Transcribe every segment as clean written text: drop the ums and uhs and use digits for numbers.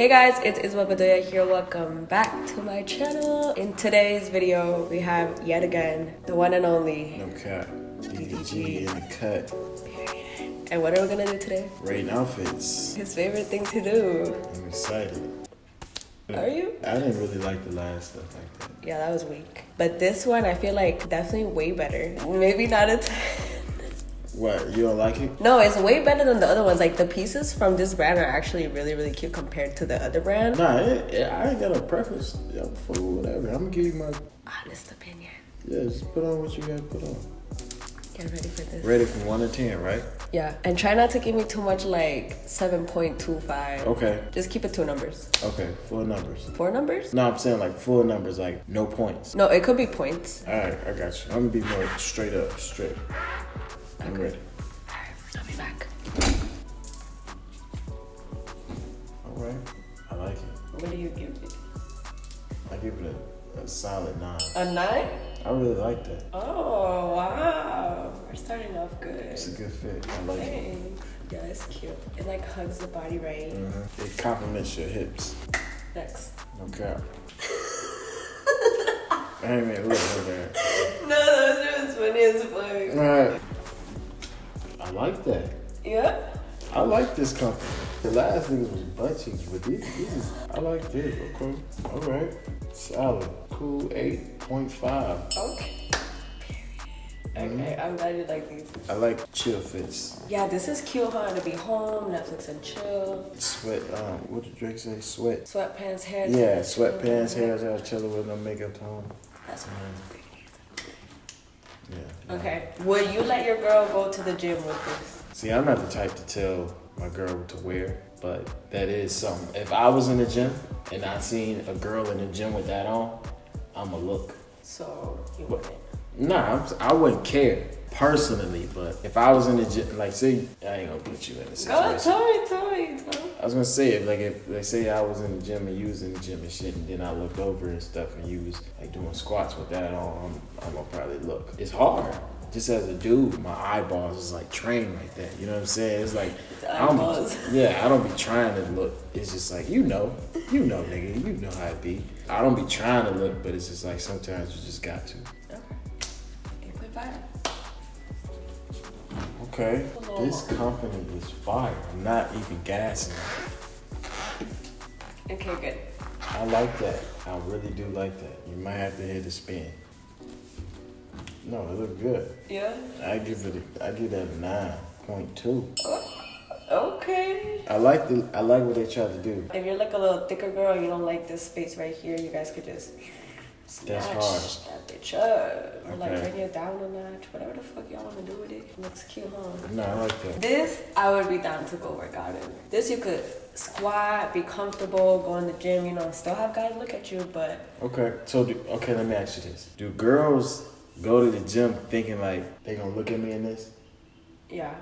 Hey guys, it's Isabel Bedoya here. Welcome back to my channel. In today's video, we have yet again the one and only No cap. DDG in the cut. And what are we gonna do today? Rating outfits. His favorite thing to do. I'm excited. Are you? I didn't really like the last stuff like that. Yeah, that was weak. But this one, I feel like definitely way better. Maybe not a 10. What, you don't like it? No, it's way better than the other ones. Like the pieces from this brand are actually really, really cute compared to the other brand. Nah, I ain't got a preference for whatever. I'm gonna give you my Honest opinion. Yeah, just put on what you gotta put on. Get ready for this. Rated from 1 to 10, right? Yeah, and try not to give me too much like 7.25. Okay. Just keep it 2 numbers. Okay, full numbers. 4 numbers? No, I'm saying like full numbers, like no points. No, it could be points. Alright, I got you. I'm gonna be more straight up, straight. I'm ready. Alright, I'll be back. Alright, I like it. What do you give it? I give it a solid 9. A 9? I really like that. Oh, wow. We're starting off good. It's a good fit. I like it. Thanks. Yeah, it's cute. It like hugs the body right. Mm-hmm. It complements your hips. Next. No cap. I ain't even look at that. No, those are as funny as fuck. Alright. I like that. Yeah? I like this company. The last niggas was butt cheeks, but these is, I like this. Okay. Alright. Solid. Cool 8.5. Okay. Okay, I'm glad you like these. I like chill fits. Yeah, this is cute, huh? To be home, Netflix and chill. Sweat, what did Drake say? Sweat. Sweatpants, hair. Yeah, sweatpants, hair, chilling with no makeup on. That's what Yeah. Okay. Would you let your girl go to the gym with this? See, I'm not the type to tell my girl what to wear, but that is something. If I was in the gym and I seen a girl in the gym with that on, I'ma look. So you wouldn't. Nah, I wouldn't care personally, but if I was in the gym, like, say, I ain't gonna put you in a situation. Go, tell me. I was gonna say, if they say I was in the gym and you was in the gym and shit, and then I looked over and stuff and you was like doing squats with that on, I'm gonna probably look. It's hard. Just as a dude, my eyeballs is like trained like that. You know what I'm saying? It's like, I don't be trying to look. It's just like, you know, nigga, you know how it be. I don't be trying to look, but it's just like sometimes you just got to. Okay. 8.5. Okay, this company is fire. I'm not even gassing. Okay, good. I like that. I really do like that. You might have to hit a spin. No, it looked good. Yeah? I give that a 9.2. Okay. I like what they tried to do. If you're like a little thicker girl and you don't like this space right here, you guys could just That's snatch hard. that bitch up. Or like Okay. bring it down a notch. Whatever the fuck y'all want to do with it. It looks cute, huh? No, I like that. This, I would be down to go work out in. This you could squat, be comfortable, go in the gym, you know, still have guys look at you, but... Okay, so let me ask you this. Do girls go to the gym thinking like they gonna look at me in this? Yeah.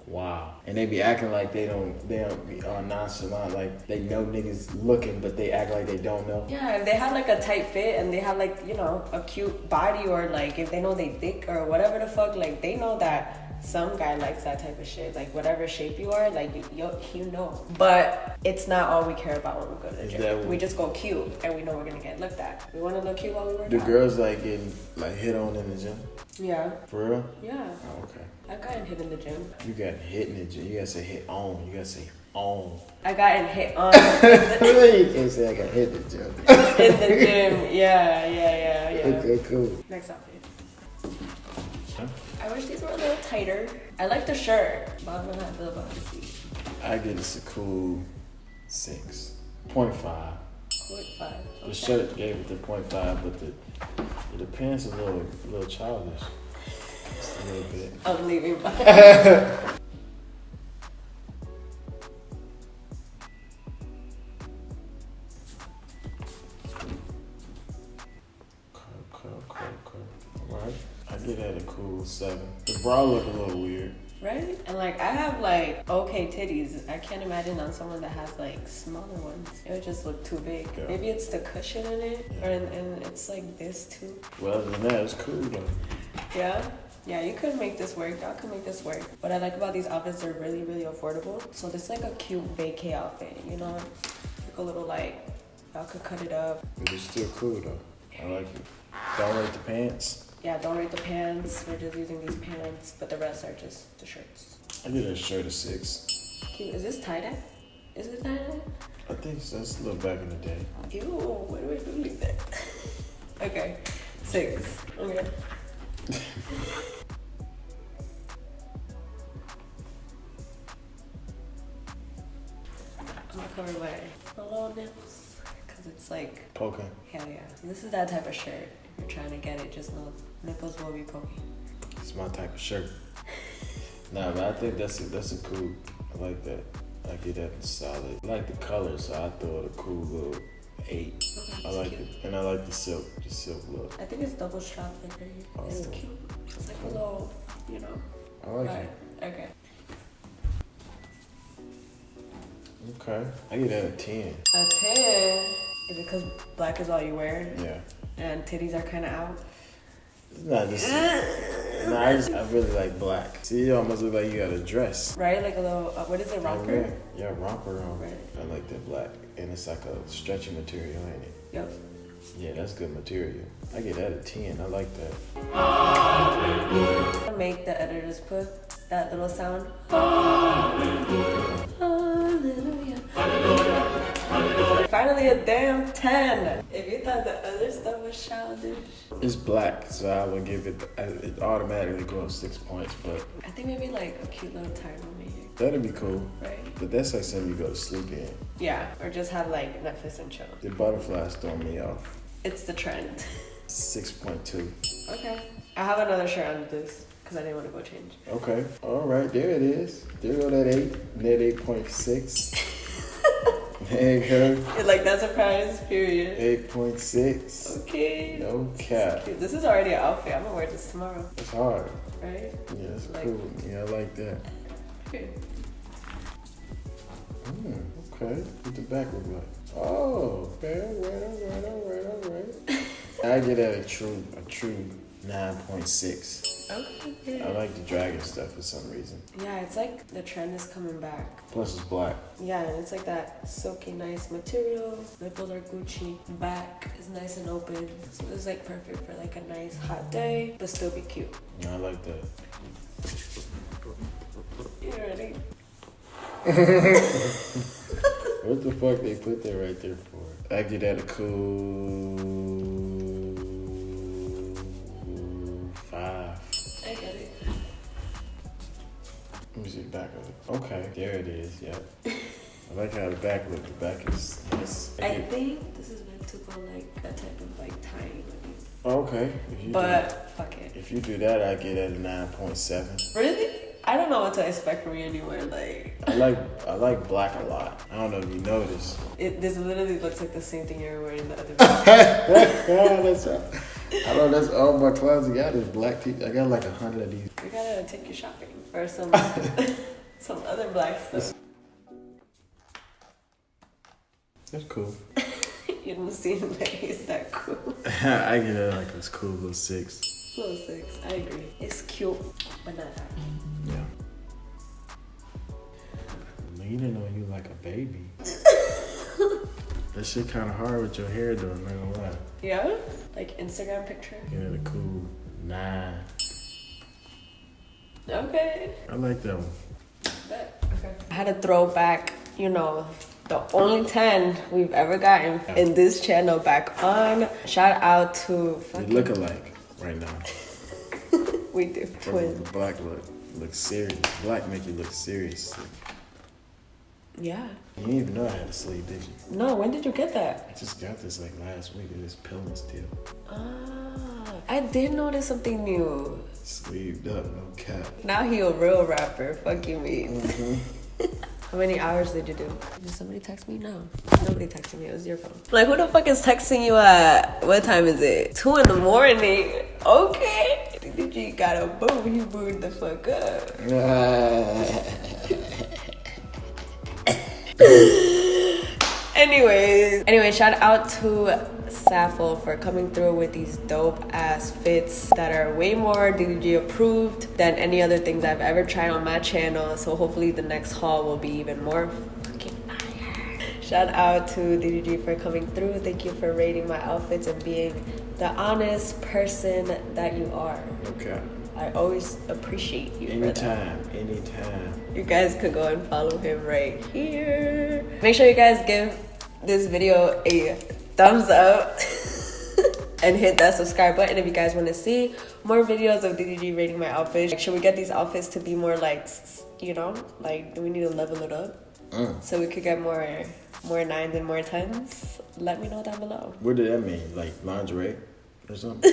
Wow. And they be acting like they don't be nonchalant, like they know niggas looking, but they act like they don't know. Yeah, if they have like a tight fit and they have like, you know, a cute body, or like if they know they thick or whatever the fuck, like they know that some guy likes that type of shit. Like whatever shape you are, like you know. But it's not all we care about when we go to the gym. We just go cute and we know we're gonna get looked at. We wanna look cute while we work out. Do girls like getting like hit on in the gym? Yeah. For real? Yeah. Oh, okay. I've gotten hit in the gym. You got hit in the gym. You gotta say hit on. You gotta say on. I gotten hit on. You can't say I got hit in the gym. In the gym. Yeah. Okay, cool. Next outfit. I wish these were a little tighter. I like the shirt, but I don't know how I feel about the seat. I give this a cool 6.5. 0.5. The shirt gave it the 0.5, but the pants a little childish. Just a little bit. I'm leaving. Okay. Alright. I give that a cool 7. The bra look a little weird. Right? And like I have like okay titties. I can't imagine on someone that has like smaller ones. It would just look too big. Yeah. Maybe it's the cushion in it, or and it's like this too. Well, other than that, it's cool though. Yeah. Yeah, you could make this work. Y'all could make this work. What I like about these outfits, they're really, really affordable. So this is like a cute vacay outfit, you know? a little light. Y'all could cut it up. It's still cool though. I like it. Don't rate the pants. Yeah, don't rate the pants. We're just using these pants, but the rest are just the shirts. I get a shirt a 6. Cute. Is this tie-dye? Is it tie-dye? I think so. That's a little back in the day. Ew, what do we do like that? Okay, 6. Okay. I'm gonna cover my little nips because it's like Poking. hell yeah. This is that type of shirt. If you're trying to get it, just know nipples will be poking. It's my type of shirt. Nah, but I think that's a cool. I like that. I get that solid. I like the color, so I throw it a cool little 8. Okay, I like cute. it, and I like the silk look. I think it's double strap like right here. Oh. It's cute. It's like a little, you know. I like Right. it. Okay. Okay, I get that a 10. A 10. Is it because black is all you wear Yeah. and titties are kind of out? It's not just. Nah, I really like black. See, you almost look like you got a dress. Right? Like a little, what is it, romper? Yeah, romper on. Right. I like that black, and it's like a stretchy material, ain't it? Yep. Yeah, that's good material. I get that a 10. I like that. I make the editors put that little sound. Hallelujah. Finally a damn 10. If you thought the other stuff was childish. It's black, so I would give it. It automatically goes 6 points, but I think maybe like a cute little tie moment here. that'd be cool. Right? But that's like something you go to sleep in. Yeah. Or just have like Netflix and chill. The butterflies throw me off. It's the trend. 6.2. Okay. I have another shirt under this because I didn't want to go change. Okay. All right. There it is. There go that 8. Net 8.6. There you go. You're like, that's a prize, period. 8.6. Okay. No cap. Cute. This is already an outfit. I'm gonna wear this tomorrow. It's hard. Right? Yeah, it's Like- cool. Yeah, I like that. Okay. Okay. What the back look like? Oh, okay. All right. I get at a true 9.6. Okay. I like the dragon stuff for some reason. Yeah, it's like the trend is coming back. Plus it's black. Yeah, and it's like that silky, nice material. Nipples are Gucci. Back is nice and open. So it's like perfect for like a nice hot day, but still be cute. Yeah, I like that. You ready? What the fuck they put that right there for? I get that a cool 5. I get it. Let me see the back of it. Okay, there it is. Yep. I like how the back look. The back is nice. I think this is meant to go like a type of like tiny hoodie. Okay. But fuck it. If you do that, I get at a 9.7. Really? I don't know what to expect from you anywhere. Like I like black a lot. I don't know if you noticed. this literally looks like the same thing you were wearing the other I know that's all my closet got is black t-shirts. I got like 100 of these. We gotta take you shopping for some some other black stuff. That's cool. You don't seem like he's that cool. I get it like this cool little 6. Little 6, I agree. It's cute, but not that. Yeah. Leaning on you like a baby. That shit kind of hard with your hair though, I'm not gonna lie. Yeah? Like Instagram picture? Get it a cool 9. Okay. I like that one. Bet. Okay. I had to throw back, you know, the only 10 we've ever gotten in this channel back on. Shout out to They fucking... look alike right now. We do. Twins. The black look serious. Black make you look serious. Yeah. You didn't even know I had a sleeve, did you? No, when did you get that? I just got this like last week. It is pilling still. Ah, I did notice something new. Sleeved up, no cap. Now he a real rapper. Fuck you, mean. How many hours did you do? Did somebody text me? No. Nobody texted me. It was your phone. Like, who the fuck is texting you at, what time is it? 2 in the morning. Okay. DDG got a boo. He booed the fuck up. Anyway, shout out to Sappho for coming through with these dope ass fits that are way more DDG approved than any other things I've ever tried on my channel. So hopefully the next haul will be even more fucking fire. Shout out to DDG for coming through. Thank you for rating my outfits and being the honest person that you are. Okay. I always appreciate you. Anytime. You guys could go and follow him right here. Make sure you guys give this video a thumbs up and hit that subscribe button if you guys want to see more videos of DDG rating my outfits. Like, should we get these outfits to be more like, you know, like, do we need to level it up so we could get more 9s and more 10s? Let me know down below. What did that mean? Like lingerie or something?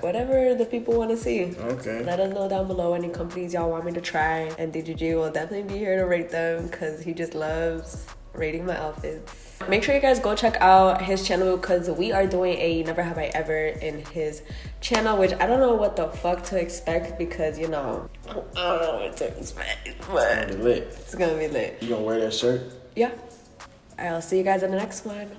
Whatever the people want to see. Okay. Let us know down below any companies y'all want me to try, and DGG will definitely be here to rate them because he just loves rating my outfits. Make sure you guys go check out his channel because we are doing a Never Have I Ever in his channel, which I don't know what the fuck to expect because, you know, I don't know what to expect, but It's gonna be lit. it's gonna be lit. You gonna wear that shirt? Yeah. I'll see you guys in the next one.